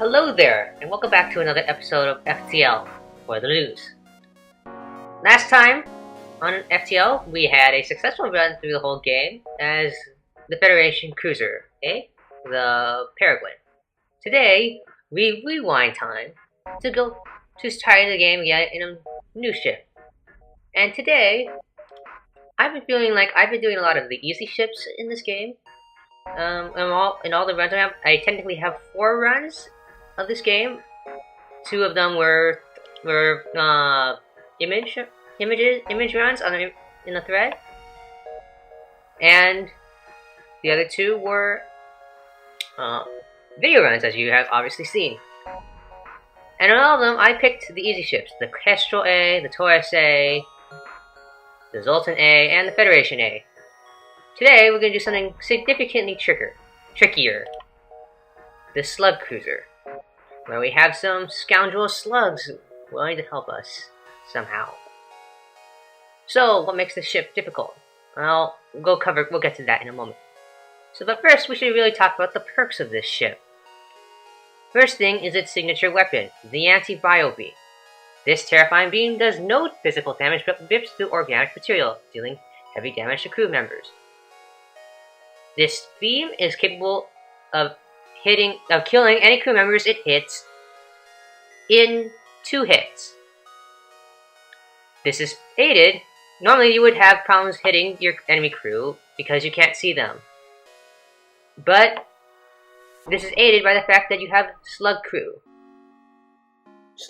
Hello there, and welcome back to another episode of FTL for the news. Last time on FTL, we had a successful run through the whole game as the Federation cruiser, the Peregrine. Today, we rewind time to go to try the game again in a new ship. And today, I've been feeling like I've been doing a lot of the easy ships in this game. In all the runs I technically have 4 runs of this game. 2 of them were image runs in the thread, and the other 2 were video runs, as you have obviously seen. And in all of them, I picked the easy ships: the Kestrel A, the Taurus A, the Zoltan A, and the Federation A. Today, we're going to do something significantly trickier. The Slug Cruiser, where we have some scoundrel slugs willing to help us somehow. So, what makes this ship difficult? Well, we'll get to that in a moment. But first, we should really talk about the perks of this ship. First thing is its signature weapon, the anti-bio beam. This terrifying beam does no physical damage but rips through organic material, dealing heavy damage to crew members. This beam is capable of killing any crew members it hits in 2 hits. This is aided. Normally you would have problems hitting your enemy crew because you can't see them. But this is aided by the fact that you have Slug Crew.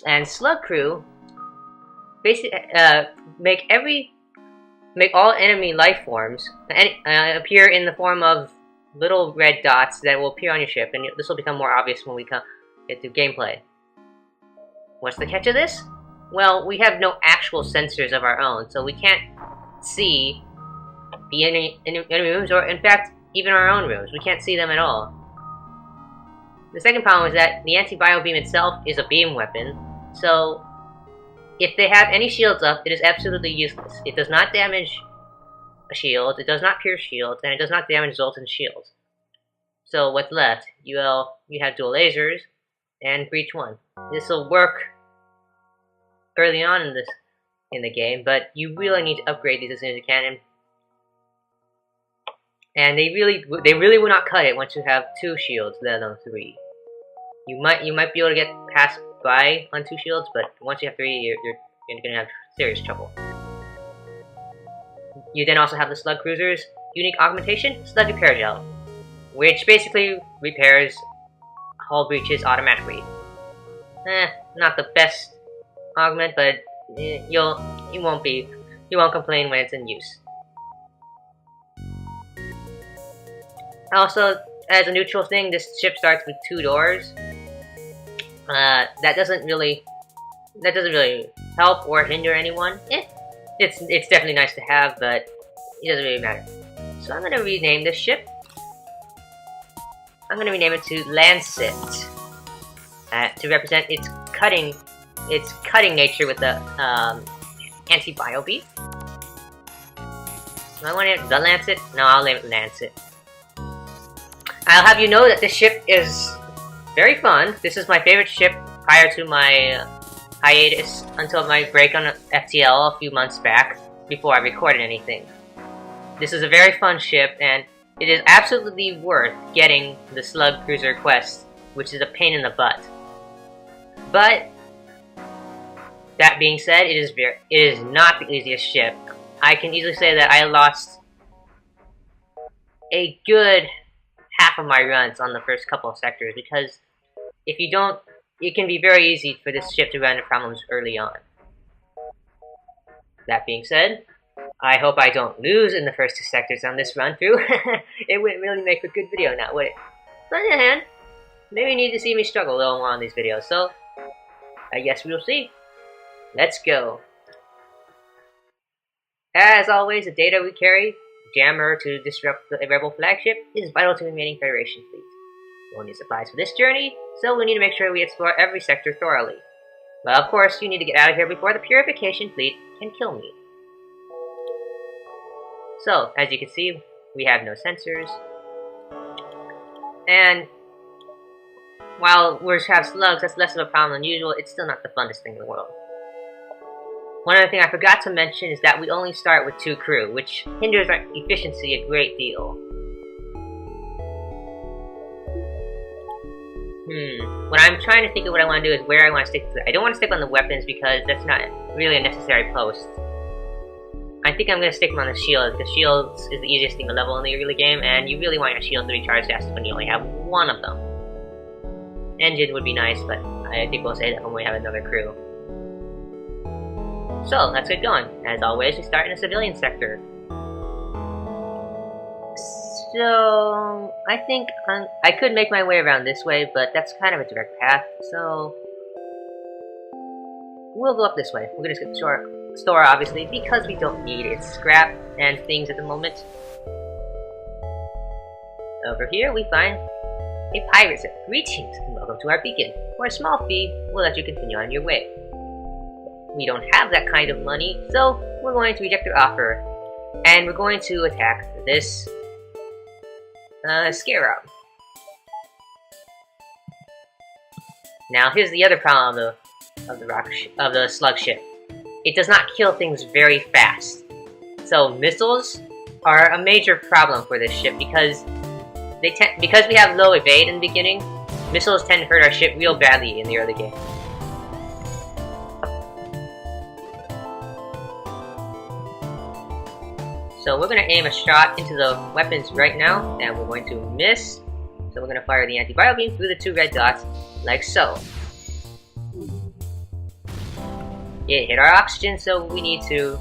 And Slug Crew basically make all enemy life forms appear in the form of little red dots that will appear on your ship, and this will become more obvious when we get to gameplay. What's the catch of this? Well, we have no actual sensors of our own, so we can't see the enemy rooms, or in fact, even our own rooms. We can't see them at all. The second problem is that the anti-bio beam itself is a beam weapon, so if they have any shields up, it is absolutely useless. It does not damage a shield, it does not pierce shields, and it does not damage Zoltan's shields. So what's left? You have dual lasers and breach 1. This will work early on in the game, but you really need to upgrade these as soon as you can. And they really will not cut it once you have 2 shields, let alone 3. You might be able to get passed by on 2 shields, but once you have 3, you're gonna have serious trouble. You then also have the Slug Cruiser's unique augmentation, Slug Repair Gel, which basically repairs hull breaches automatically. Not the best augment, but you won't complain when it's in use. Also, as a neutral thing, this ship starts with 2 doors. That doesn't really help or hinder anyone. It's definitely nice to have, but it doesn't really matter. So I'm gonna rename this ship. I'm gonna rename it to Lancet, to represent its cutting nature with the anti-bio beam. I want it the Lancet. No, I'll name it Lancet. I'll have you know that this ship is very fun. This is my favorite ship prior to my hiatus until my break on FTL a few months back before I recorded anything. This is a very fun ship, and it is absolutely worth getting the Slug Cruiser quest, which is a pain in the butt. But that being said, it is not the easiest ship. I can easily say that I lost a good half of my runs on the first couple of sectors, because if you don't, it can be very easy for this ship to run into problems early on. That being said, I hope I don't lose in the first 2 sectors on this run through. It wouldn't really make a good video now, would it? But on the other hand, maybe you need to see me struggle a little more on these videos, so I guess we'll see. Let's go. As always, the data we carry, jammer to disrupt the rebel flagship, is vital to the remaining Federation fleet. We'll need supplies for this journey, so we need to make sure we explore every sector thoroughly. But of course, you need to get out of here before the Purification fleet can kill me. So, as you can see, we have no sensors. And while we have slugs, that's less of a problem than usual. It's still not the funnest thing in the world. One other thing I forgot to mention is that we only start with 2 crew, which hinders our efficiency a great deal. What I'm trying to think of what I want to do is where I want to stick to. I don't want to stick on the weapons because that's not really a necessary post. I think I'm going to stick on the shield, because shields is the easiest thing to level in the early game, and you really want your shield to recharge fast when you only have 1 of them. Engine would be nice, but I think we'll say that when we have another crew. So, let's get going. As always, we start in a civilian sector. So, I think I could make my way around this way, but that's kind of a direct path, so we'll go up this way. We're gonna skip the store, obviously, because we don't need its scrap and things at the moment. Over here, we find a pirate ship. Greetings, and welcome to our beacon. For a small fee, we'll let you continue on your way. We don't have that kind of money, so we're going to reject your offer, and we're going to attack this Scarab. Now, here's the other problem of the slug ship. It does not kill things very fast. So missiles are a major problem for this ship because because we have low evade in the beginning. Missiles tend to hurt our ship real badly in the early game. So we're going to aim a shot into the weapons right now, and we're going to miss. So we're going to fire the anti-bio beam through the 2 red dots, like so. It hit our oxygen, so we need to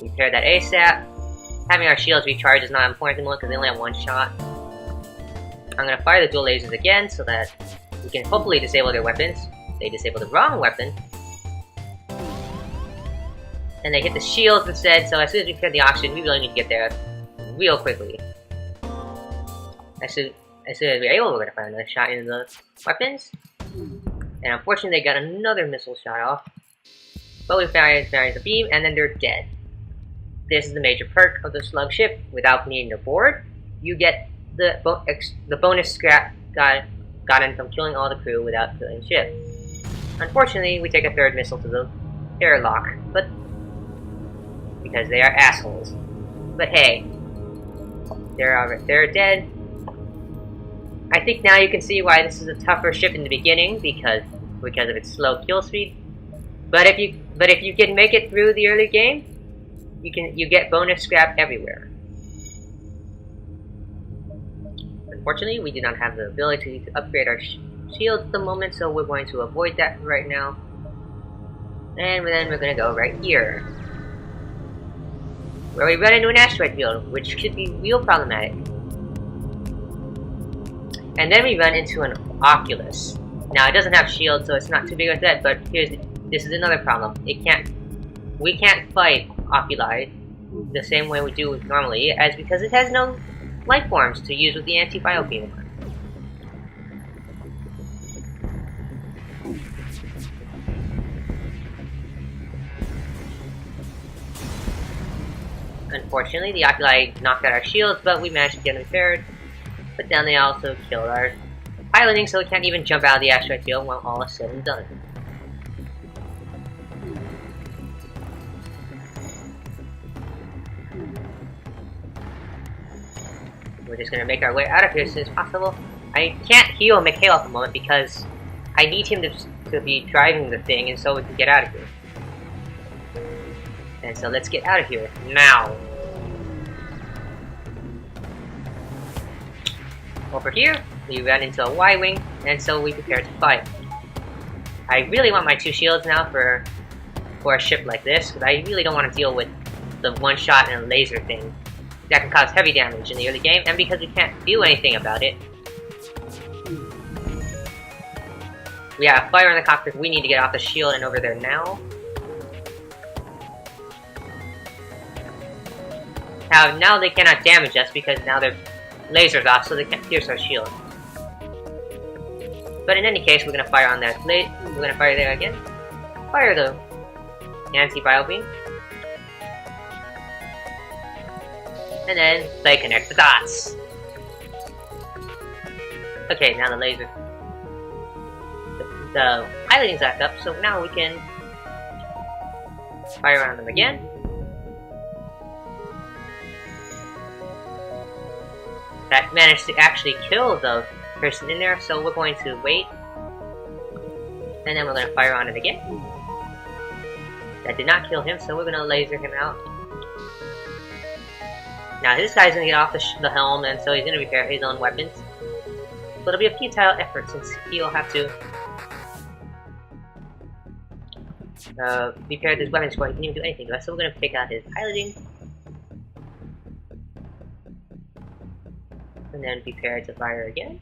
repair that ASAP. Having our shields recharged is not important anymore because they only have 1 shot. I'm going to fire the dual lasers again so that we can hopefully disable their weapons. They disable the wrong weapon. And they hit the shields instead, so as soon as we clear the oxygen, we really need to get there real quickly. As soon as we're able, we're going to fire another shot into the weapons. And unfortunately, they got another missile shot off. But we fired the beam, and then they're dead. This is the major perk of the slug ship. Without needing to board, you get the bonus scrap gotten from killing all the crew without killing the ship. Unfortunately, we take a 3rd missile to the airlock, but because they are assholes. But hey, they're dead. I think now you can see why this is a tougher ship in the beginning because of its slow kill speed. But if you can make it through the early game, you get bonus scrap everywhere. Unfortunately, we do not have the ability to upgrade our shields at the moment, so we're going to avoid that right now. And then we're going to go right here, where we run into an asteroid field, which could be real problematic. And then we run into an Oculus. Now, it doesn't have shield, so it's not too big of a threat, but this is another problem. We can't fight Oculi the same way we do normally, because it has no life forms to use with the anti-bio beam. Unfortunately, the Oculi knocked out our shields, but we managed to get them repaired. But then they also killed our piloting, so we can't even jump out of the asteroid field when all is said and done. We're just gonna make our way out of here as soon as possible. I can't heal Mikhail at the moment because I need him to be driving the thing, and so we can get out of here. And so let's get out of here now. Over here, we ran into a Y-wing, and so we prepare to fight. I really want my 2 shields now for a ship like this, because I really don't want to deal with the 1-shot and a laser thing. That can cause heavy damage in the early game, and because we can't do anything about it, we have fire in the cockpit. We need to get off the shield and over there now. Now they cannot damage us because now their laser's off, so they can't pierce our shield. But in any case, we're gonna fire on that plate. We're gonna fire there again. Fire the anti-bio beam. And then they connect the dots. Okay, now the laser. the piloting's back up, so now we can fire on them again. That managed to actually kill the person in there, so we're going to wait. And then we're going to fire on it again. That did not kill him, so we're going to laser him out. Now this guy's going to get off the helm, and so he's going to repair his own weapons. So it'll be a futile effort since he'll have to repair his weapons before he can even do anything to us. So we're going to pick out his piloting. And then prepare to fire again.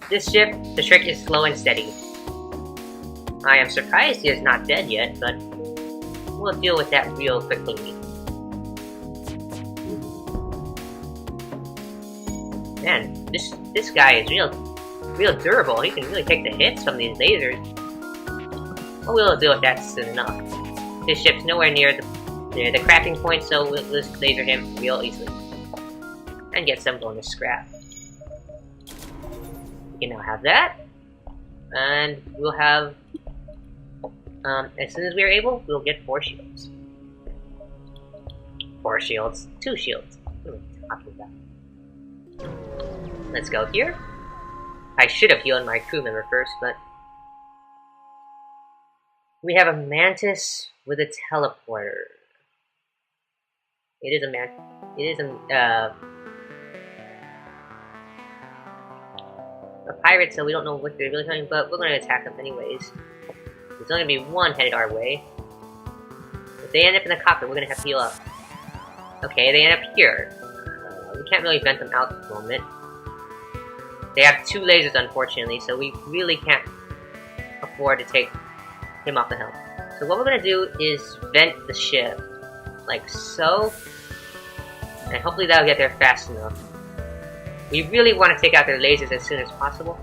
This ship, the trick is slow and steady. I am surprised he is not dead yet, but we'll deal with that real quickly. Man, this guy is real durable. He can really take the hits from these lasers. But we'll deal with that soon enough. His ship's nowhere near the cracking point, so we'll just laser him real easily. And get some bonus scrap. We can now have that. And we'll have, as soon as we are able, we'll get 4 shields. 4 shields. 2 shields. What am I talking about? Let's go here. I should have healed my crew member first, but we have a mantis with a teleporter. It is a pirate, so we don't know what they're really doing, but we're going to attack them anyways. There's only going to be one headed our way. If they end up in the cockpit, we're going to have to heal up. Okay, they end up here. We can't really vent them out at the moment. They have 2 lasers, unfortunately, so we really can't afford to take him off the helm. So what we're going to do is vent the ship, like so, and hopefully that'll get there fast enough. We really want to take out their lasers as soon as possible.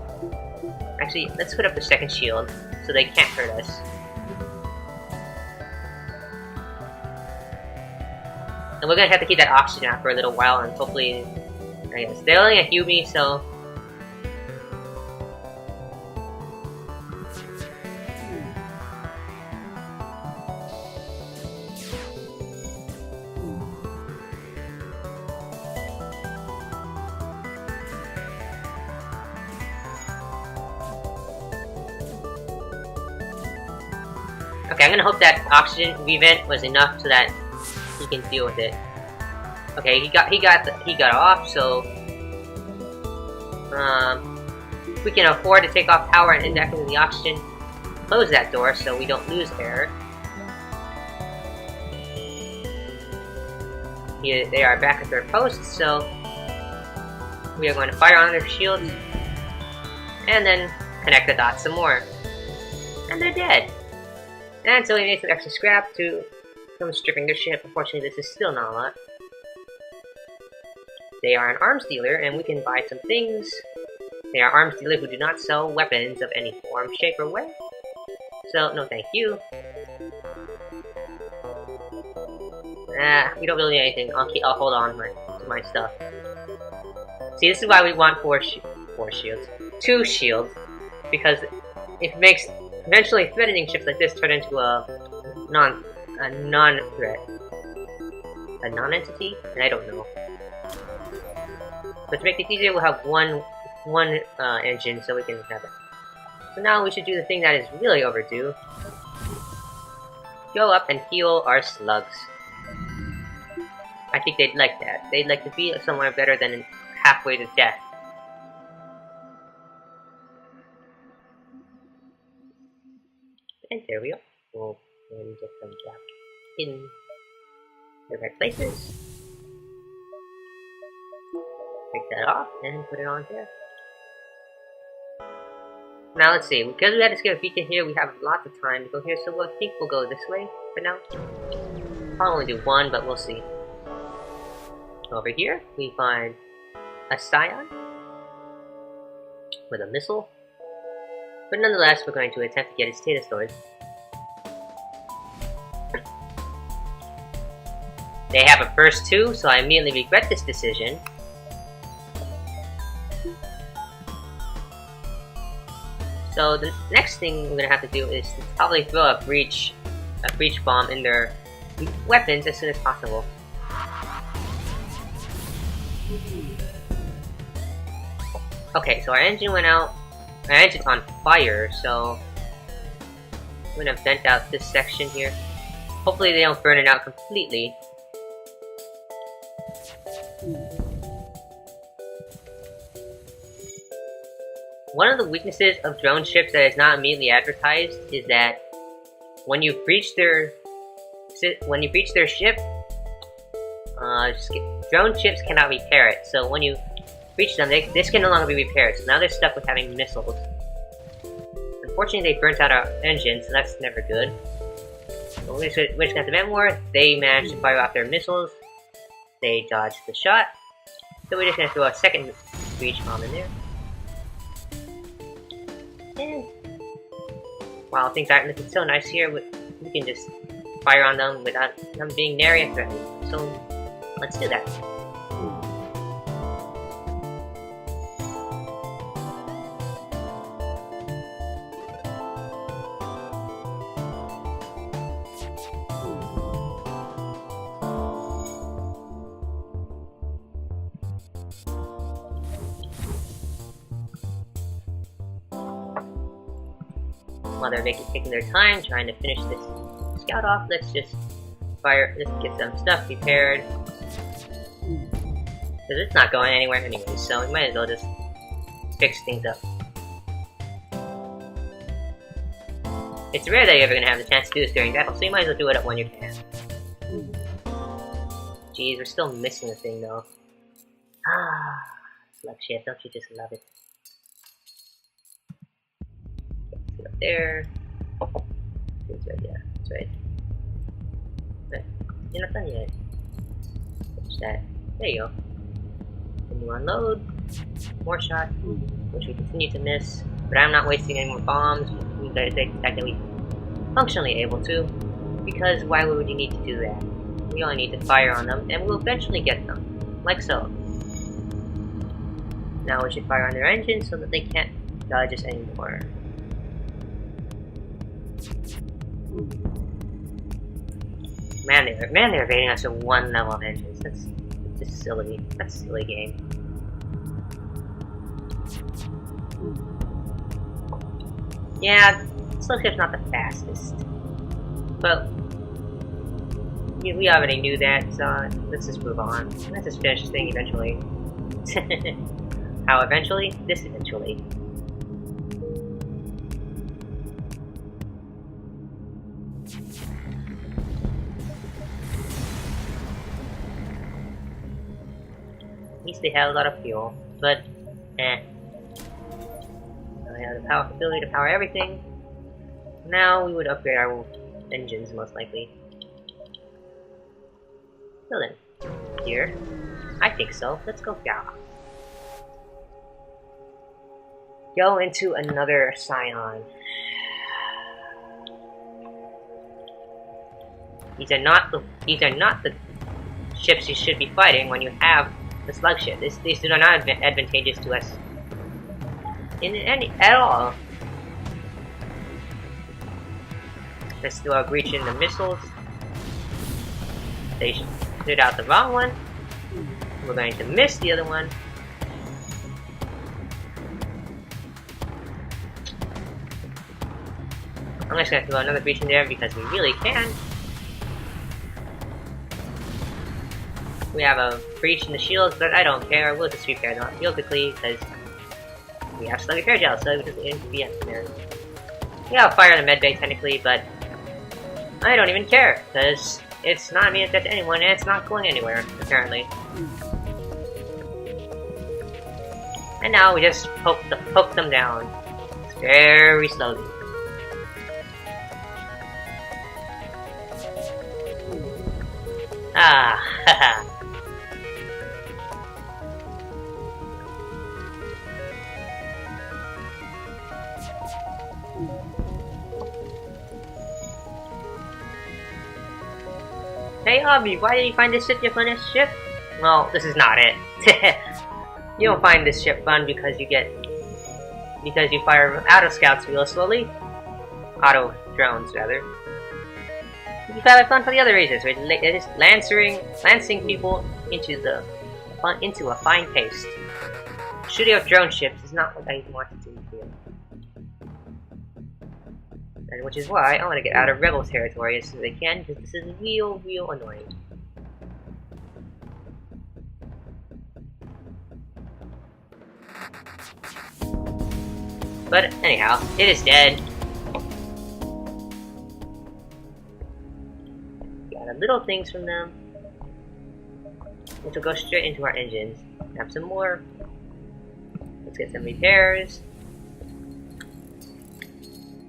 Actually, let's put up the second shield, so they can't hurt us. And we're going to have to keep that oxygen out for a little while, and hopefully, I guess, they're only a Hubie, so okay, I'm gonna hope that oxygen revent was enough so that he can deal with it. Okay, he got off, so we can afford to take off power and indeactivate the oxygen. Close that door so we don't lose air. Here, they are back at their posts, so we are going to fire on their shields and then connect the dots some more. And they're dead. And so we made some extra scrap to from stripping their ship. Unfortunately, this is still not a lot. They are an arms dealer, and we can buy some things. They are arms dealers who do not sell weapons of any form, shape, or way. So, no thank you. We don't really need anything. I'll hold on to my stuff. See, this is why we want 4 shields. 2 shields. Because it makes eventually threatening ships like this turn into a non-threat. A non-entity? And I don't know. But to make it easier, we'll have one engine so we can have it. So now we should do the thing that is really overdue. Go up and heal our slugs. I think they'd like that. They'd like to be somewhere better than halfway to death. And there we go. We'll get them back in the right places. Take that off and put it on there. Now let's see, because we had to skip a beacon here, we have lots of time to go here, so I think we'll go this way for now. I'll only do 1, but we'll see. Over here, we find a Scion with a missile. But nonetheless, we're going to attempt to get its data storage. They have a first 2, so I immediately regret this decision. So the next thing we're gonna have to do is to probably throw a breach bomb in their weapons as soon as possible. Okay, so our engine went out. Our engine's on fire, so I'm gonna vent out this section here. Hopefully they don't burn it out completely. One of the weaknesses of drone ships that is not immediately advertised is that when you breach their ship, drone ships cannot repair it. So when you breach them, this can no longer be repaired. So now they're stuck with having missiles. Unfortunately, they burnt out our engine, so that's never good. So we're just gonna have to vent more. They managed to fire off their missiles. They dodged the shot. So we're just gonna throw a second breach bomb in there. And while things aren't looking so nice here, we can just fire on them without them being nary a threat. So let's do that. While they're taking their time trying to finish this scout off, let's just get some stuff prepared. Because it's not going anywhere anyway, so we might as well just fix things up. It's rare that you're ever going to have the chance to do this during battle, so you might as well do it up when you can. Jeez, we're still missing the thing though. Ah, slug ship, don't you just love it? Up there. It's right, yeah, that's right. But you're not done yet. Finish that. There you go. Then you unload. More shots, which we continue to miss. But I'm not wasting any more bombs. They're technically functionally able to. Because why would you need to do that? We only need to fire on them, and we'll eventually get them. Like so. Now we should fire on their engines so that they can't dodge us anymore. Man, they're evading us at one level of engines. That's just silly. That's a silly game. Yeah, Slugship's not the fastest, but we already knew that. So let's just move on. Let's just finish this thing eventually. How eventually? This eventually. At least they have a lot of fuel, but they have the ability to power everything. Now we would upgrade our engines most likely. So then, here, I think so. Let's go down. Go into another Scion. These are not the ships you should be fighting when you have the slug ship. These are not advantageous to us at all. Let's do our breach in the missiles. They shoot out the wrong one. We're going to miss the other one. I'm just gonna throw another breach in there because we really can. We have a breach in the shields, but I don't care. We'll just repair them real quickly because we have slug repair gel, so it just inconvenient there. We have fire in the medbay technically, but I don't even care because it's not immune to anyone and it's not going anywhere apparently. And now we just poke them down very slowly. Ah, haha. Hey Obby, why did you find this ship your funnest ship? Well, this is not it. You don't find this ship fun because you because you fire auto scouts real slowly. Auto drones, rather. You have fun for the other reasons, right? It is lancing people into a fine pace. Shooting up drone ships is not what I want to do here. And which is why I want to get out of rebel territory as soon as I can, because this is real annoying. But anyhow, it is dead. Got little things from them, which will go straight into our engines. Have some more. Let's get some repairs.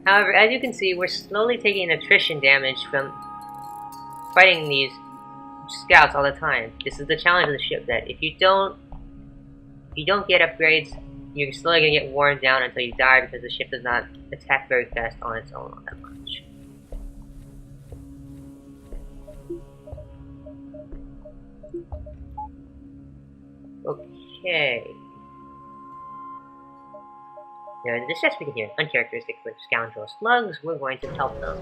However, as you can see, we're slowly taking attrition damage from fighting these scouts all the time. This is the challenge of the ship, that if you don't get upgrades, you're slowly gonna get worn down until you die, because the ship does not attack very fast on its own all that much. Okay. Now, the distress we can hear uncharacteristic with scoundrel slugs. We're going to help them.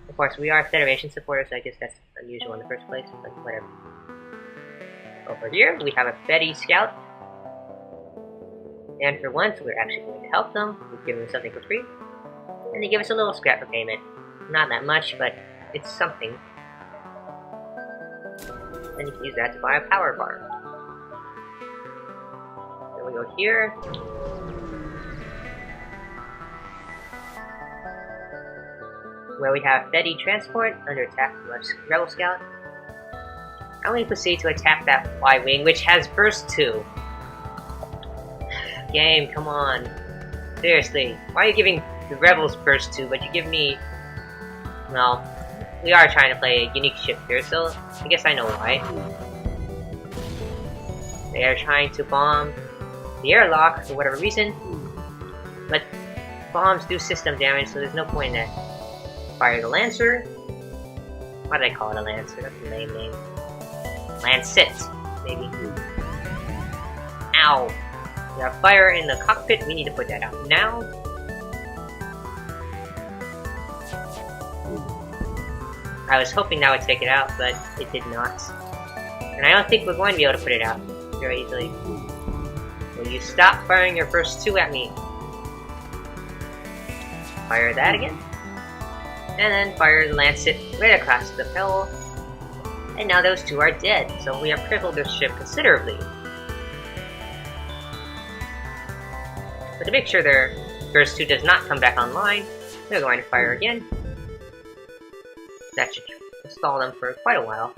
Of course, we are Federation supporters, so I guess that's unusual in the first place, but whatever. Over here, we have a Betty Scout. And for once, we're actually going to help them. We've given them something for free. And they give us a little scrap for payment. Not that much, but it's something. And you can use that to buy a power bar. Then we go here. Where we have Betty Transport under attack from a Rebel Scout. And we proceed to attack that Y-Wing, which has Burst 2. Game, come on. Seriously, why are you giving the Rebels Burst 2, but you give me... Well, we are trying to play a unique ship here, so I guess I know why. They are trying to bomb the airlock for whatever reason, but bombs do system damage, so there's no point in that. Fire the Lancer. Why did I call it a Lancer? That's a lame name. Lancet, maybe. Ow! We have fire in the cockpit, we need to put that out now. I was hoping that would take it out, but it did not. And I don't think we're going to be able to put it out very easily. Will you stop firing your first 2 at me? Fire that again. And then fire the Lancet right across the hull. And now those 2 are dead, so we have crippled this ship considerably. But to make sure their Burst 2 does not come back online, we're going to fire again. That should stall them for quite a while.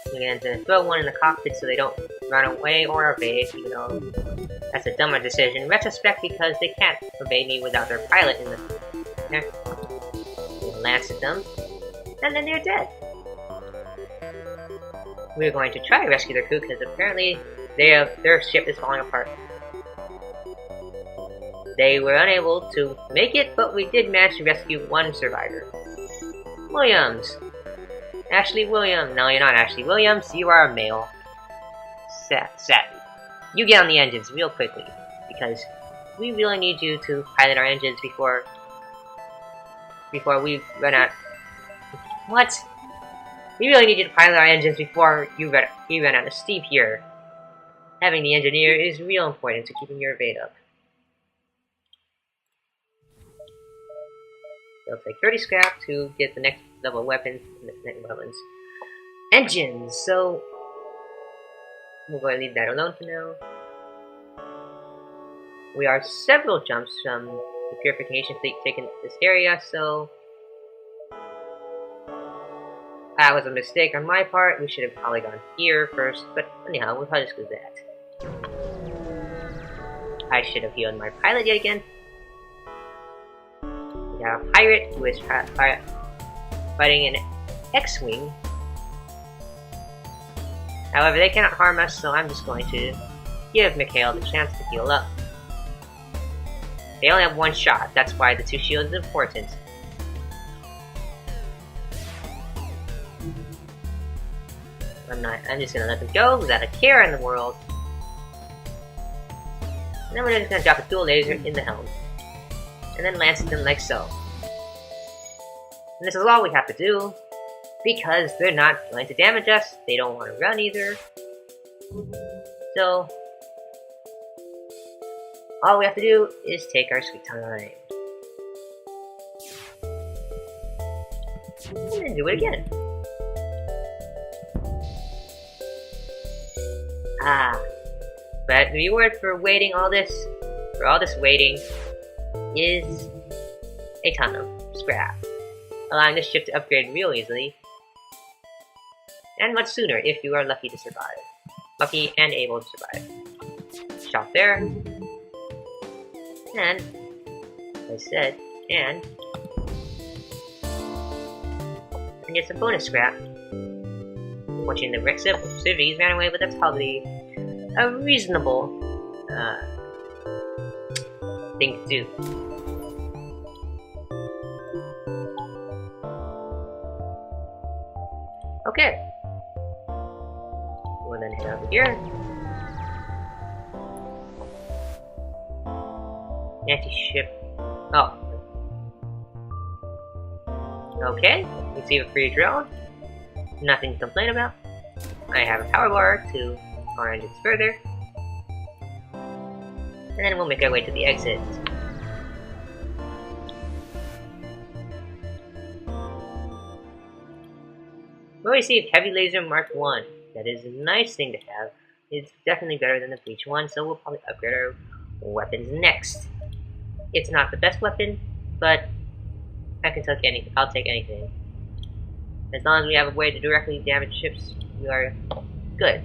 We're going to throw one in the cockpit so they don't run away or evade, even though that's a dumber decision in retrospect, because they can't evade me without their pilot in the... There. Lance at them, and then they're dead. We're going to try to rescue their crew, because apparently their ship is falling apart. They were unable to make it, but we did manage to rescue one survivor. Williams! Ashley Williams. No, you're not Ashley Williams, you are a male. Sadly. You get on the engines real quickly, because we really need you to pilot our engines before we run out. What? We really need you to pilot our engines before you run out of steam here. Having the engineer is real important to keeping your evade up. It'll take 30 scrap to get the next level weapons and the next weapons. Engines! So we're going to leave that alone for now. We are several jumps from the purification fleet taking this area, so that was a mistake on my part. We should have probably gone here first, but anyhow, we'll probably just do that. I should have healed my pilot yet again. We got a pirate who is fighting an X-Wing. However, they cannot harm us, so I'm just going to give Mikhail the chance to heal up. They only have one shot, that's why the 2 shields is important. I'm just gonna let them go without a care in the world. Then we're just gonna drop a dual laser in the helm. And then lance them like so. And this is all we have to do, because they're not going to damage us, they don't want to run either. So, all we have to do is take our sweet time. And then do it again. But the reward for waiting all this waiting, is a ton of scrap, allowing this ship to upgrade real easily, and much sooner if you are lucky to survive. Lucky and able to survive. Shot there, and, as I said, and get some bonus scrap. Watching the civvies ran away, but that's probably a reasonable thing to do. Okay. We'll then head over here. Anti-ship. Oh. Okay. Receive a free drone. Nothing to complain about. I have a power bar to our engines further. And then we'll make our way to the exit. We received Heavy Laser Mark 1. That is a nice thing to have. It's definitely better than the Breach one, so we'll probably upgrade our weapons next. It's not the best weapon, but I can take anything. I'll take anything. As long as we have a way to directly damage ships, we are good.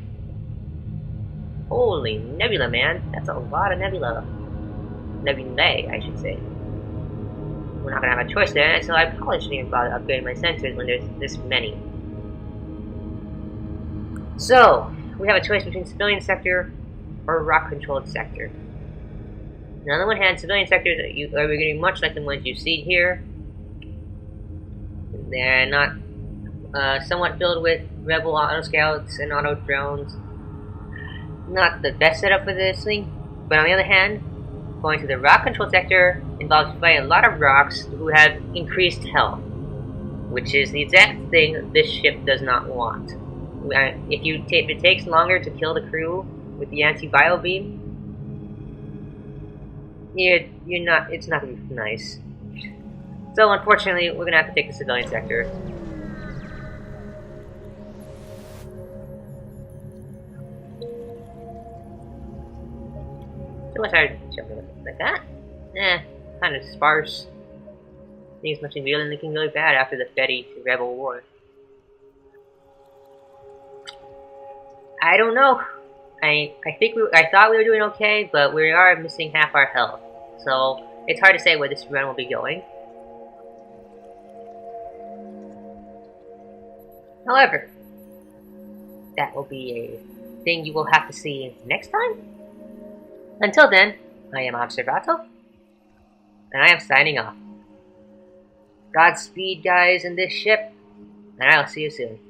Holy nebula, man. That's a lot of nebula. Nebulae, I should say. We're not gonna have a choice there, so I probably shouldn't even bother upgrading my sensors when there's this many. So, we have a choice between civilian sector or rock-controlled sector. Now, on the one hand, civilian sectors are getting much like the ones you see here. They're not somewhat filled with rebel auto scouts and auto drones. Not the best setup for this thing, but on the other hand, going to the rock-controlled sector involves fighting a lot of rocks who have increased health, which is the exact thing this ship does not want. If it takes longer to kill the crew with the anti-bio beam, it's not gonna be nice. So unfortunately, we're gonna have to take the civilian sector. So let's try jumping like that. Kind of sparse. Things must be really looking really bad after the Fetty Rebel War. I don't know. I thought we were doing okay, but we are missing half our health. So it's hard to say where this run will be going. However, that will be a thing you will have to see next time. Until then, I am Observato, and I am signing off. Godspeed, guys, in this ship, and I'll see you soon.